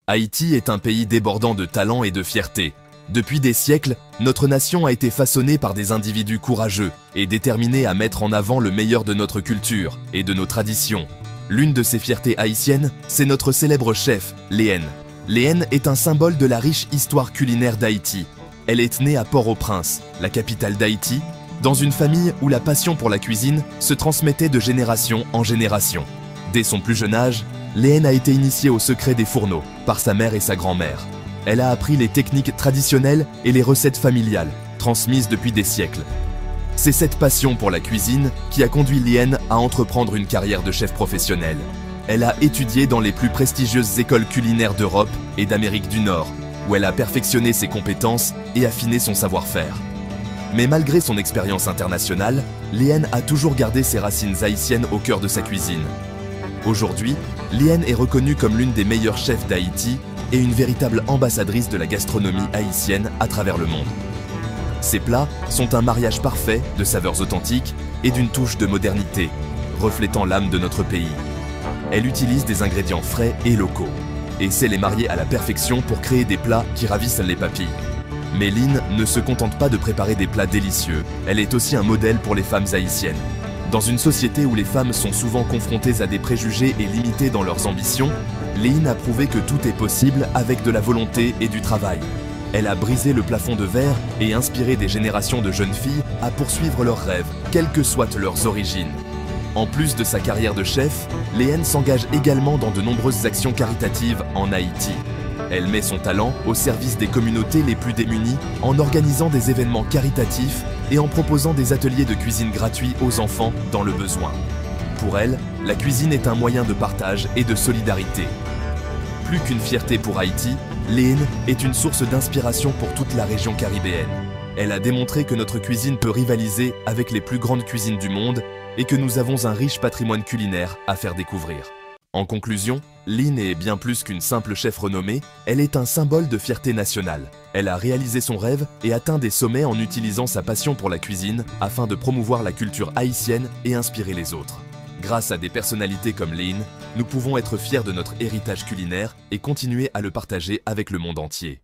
Haïti est un pays débordant de talent et de fierté. Depuis des siècles, notre nation a été façonnée par des individus courageux et déterminés à mettre en avant le meilleur de notre culture et de nos traditions. L'une de ces fiertés haïtiennes, c'est notre célèbre chef, Léen. Léen est un symbole de la riche histoire culinaire d'Haïti. Elle est née à Port-au-Prince, la capitale d'Haïti, dans une famille où la passion pour la cuisine se transmettait de génération en génération. Dès son plus jeune âge, Léen a été initiée au secret des fourneaux par sa mère et sa grand-mère. Elle a appris les techniques traditionnelles et les recettes familiales, transmises depuis des siècles. C'est cette passion pour la cuisine qui a conduit Léen à entreprendre une carrière de chef professionnel. Elle a étudié dans les plus prestigieuses écoles culinaires d'Europe et d'Amérique du Nord, où elle a perfectionné ses compétences et affiné son savoir-faire. Mais malgré son expérience internationale, Léen a toujours gardé ses racines haïtiennes au cœur de sa cuisine. Aujourd'hui, Léen est reconnue comme l'une des meilleures chefs d'Haïti et une véritable ambassadrice de la gastronomie haïtienne à travers le monde. Ses plats sont un mariage parfait de saveurs authentiques et d'une touche de modernité, reflétant l'âme de notre pays. Elle utilise des ingrédients frais et locaux, et sait les marier à la perfection pour créer des plats qui ravissent les papilles. Mais Léen ne se contente pas de préparer des plats délicieux, elle est aussi un modèle pour les femmes haïtiennes. Dans une société où les femmes sont souvent confrontées à des préjugés et limitées dans leurs ambitions, Léen a prouvé que tout est possible avec de la volonté et du travail. Elle a brisé le plafond de verre et inspiré des générations de jeunes filles à poursuivre leurs rêves, quelles que soient leurs origines. En plus de sa carrière de chef, Léen s'engage également dans de nombreuses actions caritatives en Haïti. Elle met son talent au service des communautés les plus démunies en organisant des événements caritatifs et en proposant des ateliers de cuisine gratuits aux enfants dans le besoin. Pour elle, la cuisine est un moyen de partage et de solidarité. Plus qu'une fierté pour Haïti, Léen est une source d'inspiration pour toute la région caribéenne. Elle a démontré que notre cuisine peut rivaliser avec les plus grandes cuisines du monde et que nous avons un riche patrimoine culinaire à faire découvrir. En conclusion, Léen est bien plus qu'une simple chef renommée, elle est un symbole de fierté nationale. Elle a réalisé son rêve et atteint des sommets en utilisant sa passion pour la cuisine afin de promouvoir la culture haïtienne et inspirer les autres. Grâce à des personnalités comme Léen, nous pouvons être fiers de notre héritage culinaire et continuer à le partager avec le monde entier.